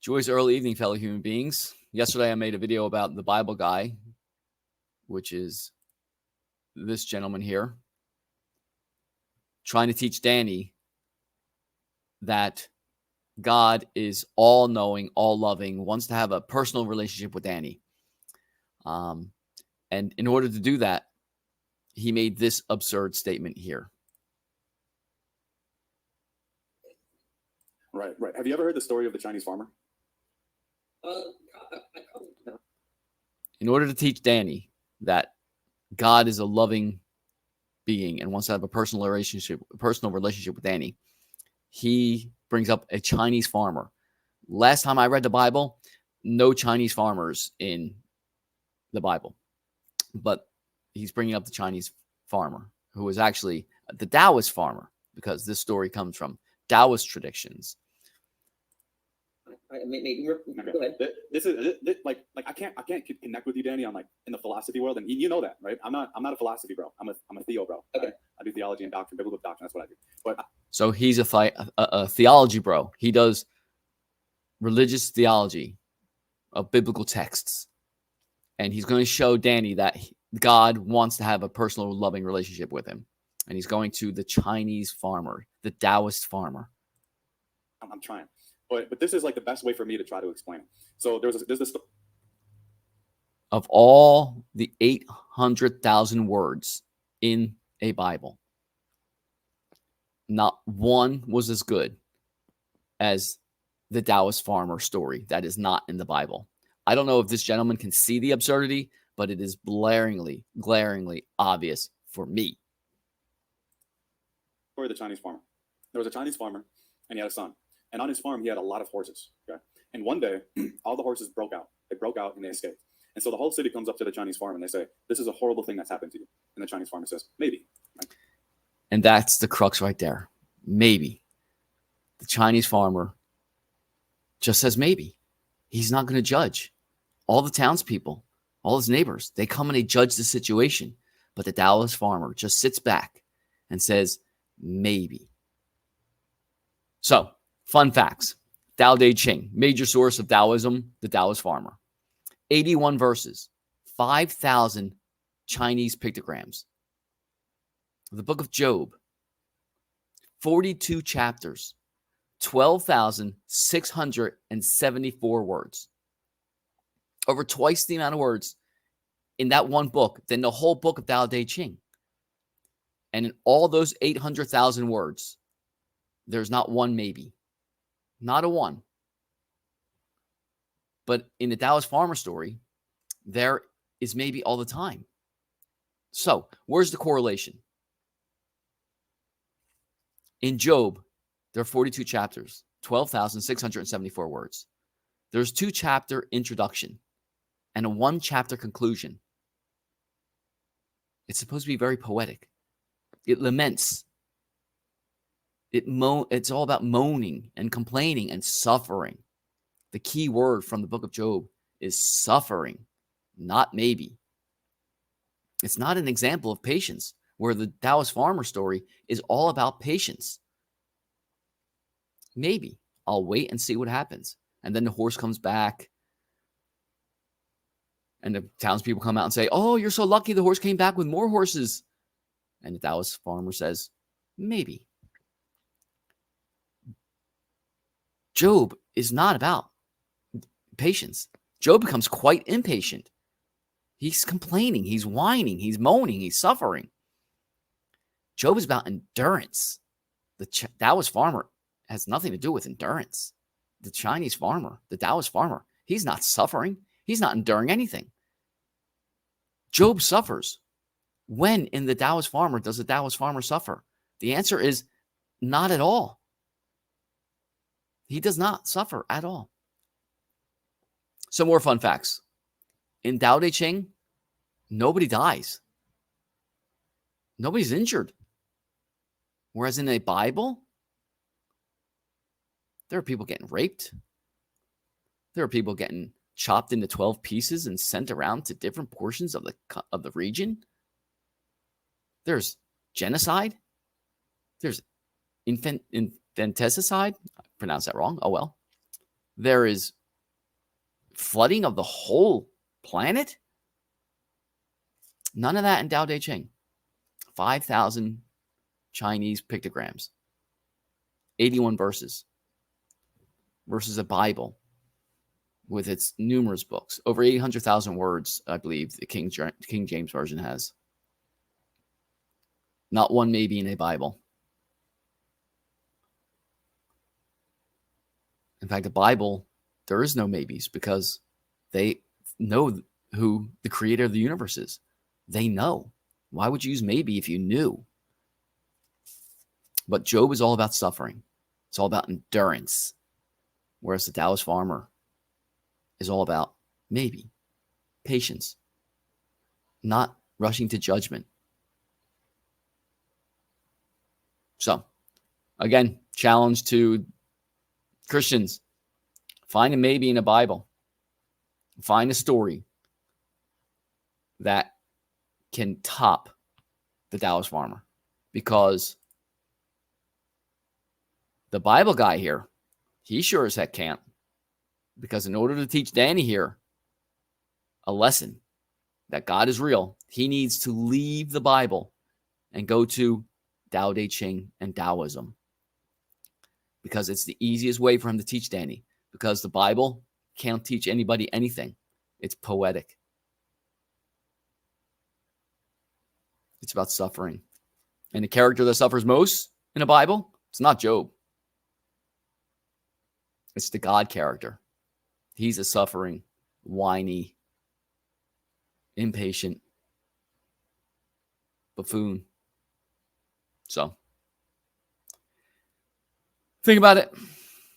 Joy's early evening, fellow human beings. Yesterday, I made a video about the Bible guy, which is this gentleman here, trying to teach Danny that God is all-knowing, all-loving, wants to have a personal relationship with Danny. And in order to do that, he made this absurd statement here. Right. Have you ever heard the story of the Chinese farmer? In order to teach Danny that God is a loving being and wants to have a personal relationship with Danny, he brings up a Chinese farmer. Last time I read the Bible, no Chinese farmers in the Bible, but he's bringing up the Chinese farmer, who is actually the Daoist farmer, because this story comes from Daoist traditions. Maybe go ahead. This is like I can't connect with you, Danny, on in the philosophy world, and you know that, right? I'm not a philosophy bro. I'm a theo bro. Okay. Right? I do theology and doctrine, biblical doctrine. That's what I do. But so he's a theology bro. He does religious theology of biblical texts, and he's going to show Danny that God wants to have a personal, loving relationship with him. And he's going to the Chinese farmer, the Daoist farmer. I'm trying. But this is like the best way for me to try to explain it. So there's this. Of all the 800,000 words in a Bible, not one was as good as the Daoist farmer story that is not in the Bible. I don't know if this gentleman can see the absurdity, but it is glaringly obvious for me. Story of the Chinese farmer. There was a Chinese farmer, and he had a son. And on his farm, he had a lot of horses. Okay. And one day, all the horses broke out. They broke out and they escaped. And so the whole city comes up to the Chinese farmer and they say, "This is a horrible thing that's happened to you." And the Chinese farmer says, "Maybe." Right? And that's the crux right there. Maybe. The Chinese farmer just says maybe. He's not going to judge. All the townspeople, all his neighbors, they come and they judge the situation. But the Daoist farmer just sits back and says, maybe. So, fun facts. Tao Te Ching, major source of Taoism, the Daoist farmer. 81 verses, 5,000 Chinese pictograms. The book of Job, 42 chapters, 12,674 words. Over twice the amount of words in that one book than the whole book of Tao Te Ching. And in all those 800,000 words, there's not one maybe. Not a one. But in the Daoist farmer story, there is maybe all the time. So, where's the correlation? In Job, there are 42 chapters, 12,674 words. There's 2-chapter introduction and a 1-chapter conclusion. It's supposed to be very poetic. It laments. It's all about moaning and complaining and suffering. The key word from the book of Job is suffering, not maybe. It's not an example of patience, where the Daoist farmer story is all about patience. Maybe. I'll wait and see what happens. And then the horse comes back. And the townspeople come out and say, "Oh, you're so lucky the horse came back with more horses." And the Daoist farmer says, maybe. Job is not about patience. Job becomes quite impatient. He's complaining, he's whining, he's moaning, he's suffering. Job is about endurance. The Daoist farmer has nothing to do with endurance. The Chinese farmer, the Daoist farmer, he's not suffering. He's not enduring anything. Job suffers. When in the Daoist farmer does the Daoist farmer suffer? The answer is not at all. He does not suffer at all. Some more fun facts. In Tao Te Ching, nobody dies. Nobody's injured. Whereas in a Bible, there are people getting raped. There are people getting chopped into 12 pieces and sent around to different portions of the region. There's genocide. There's infanticide. I pronounced that wrong. Oh, well. there is flooding of the whole planet. None of that in Tao Te Ching. 5,000 Chinese pictograms, 81 verses versus a Bible with its numerous books, over 800,000 words, I believe the King James Version has. Not one maybe in a Bible. In fact, the Bible, there is no maybes because they know who the creator of the universe is. They know. Why would you use maybe if you knew? But Job is all about suffering. It's all about endurance. Whereas the Daoist farmer is all about maybe patience, not rushing to judgment. So, again, challenge to Christians. Find a maybe in a Bible. Find a story that can top the Daoist farmer, because the Bible guy here, he sure as heck can't. Because in order to teach Danny here a lesson that God is real, he needs to leave the Bible and go to Tao Te Ching and Taoism. Because it's the easiest way for him to teach Danny. Because the Bible can't teach anybody anything. It's poetic. It's about suffering. And the character that suffers most in the Bible, it's not Job. It's the God character. He's a suffering, whiny, impatient buffoon. So, think about it.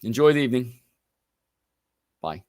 Enjoy the evening. Bye.